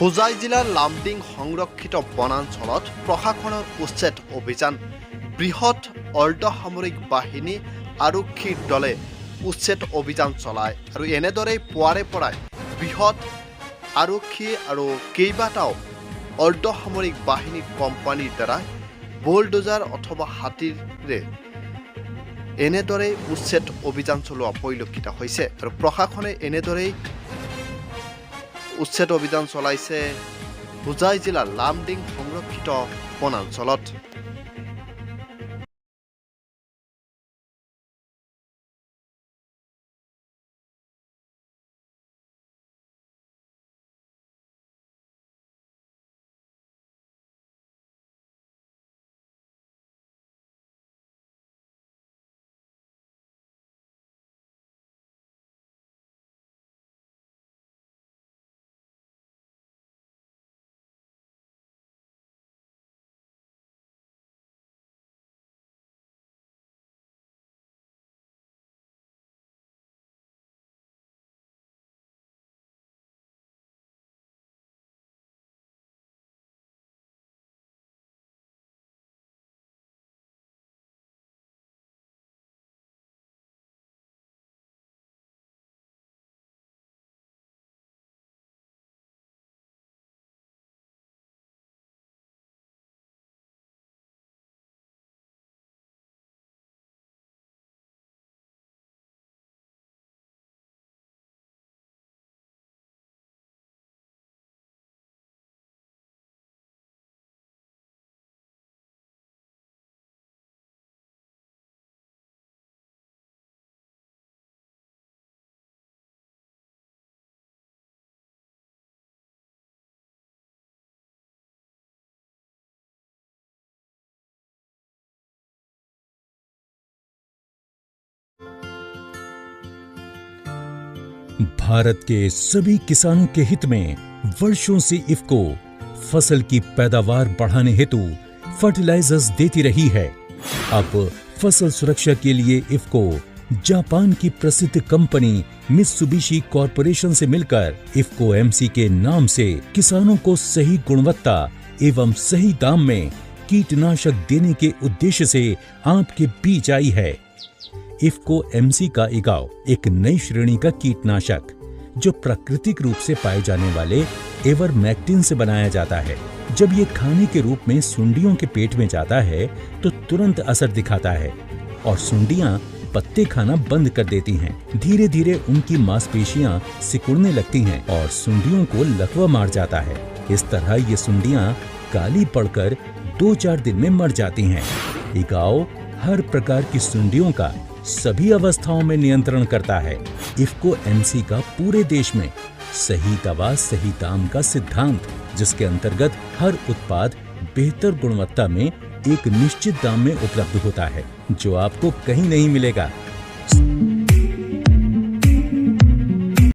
হোজাই জিলাৰ লামডিং সংৰক্ষিত বনাঞ্চলত প্ৰশাসনৰ উচ্ছেদ অভিযান। বৃহৎ অৰ্ধসামৰিক বাহিনী আৰক্ষীৰ দলে উচ্ছেদ অভিযান চলায় আৰু এনেদৰে পুৱাৰে পৰাই বৃহৎ আৰক্ষী আৰু কেইবাটাও অৰ্ধসামৰিক বাহিনী কোম্পানীৰ দ্বাৰা বুলডোজাৰ অথবা হাতীৰে এনেদৰে উচ্ছেদ অভিযান চলোৱা পৰিলক্ষিত হৈছে আৰু প্ৰশাসনে এনেদৰেই উচ্ছেদ অভিযান চলাইছে হোজাই জিলাৰ লামডিং সংৰক্ষিত বনাঞ্চলত। भारत के सभी किसानों के हित में वर्षों से इफ्को फसल की पैदावार बढ़ाने हेतु फर्टिलाइजर्स देती रही है। अब फसल सुरक्षा के लिए इफ्को जापान की प्रसिद्ध कंपनी मित्सुबिशी कॉरपोरेशन से मिलकर इफ्को एमसी के नाम से किसानों को सही गुणवत्ता एवं सही दाम में कीटनाशक देने के उद्देश्य से आपके बीच आई है। इफ्को एमसी का इगाव एक नई श्रेणी का कीटनाशक जो प्राकृतिक रूप से पाए जाने वाले एवरमेक्टिन से बनाया जाता है। जब ये खाने के रूप में सुंडियों के पेट में जाता है तो तुरंत असर दिखाता है और सुंडियां पत्ते खाना बंद कर देती हैं। धीरे धीरे उनकी मांसपेशियां सिकुड़ने लगती हैं और सुंडियों को लकवा मार जाता है। इस तरह ये सुंडियां काली पड़कर 2-4 दिन में मर जाती हैं। इगाव हर प्रकार की सुंडियों का सभी अवस्थाओं में नियंत्रण करता है। इफ्को एमसी का पूरे देश में सही दवा सही दाम का सिद्धांत, जिसके अंतर्गत हर उत्पाद बेहतर गुणवत्ता में एक निश्चित दाम में उपलब्ध होता है, जो आपको कहीं नहीं मिलेगा।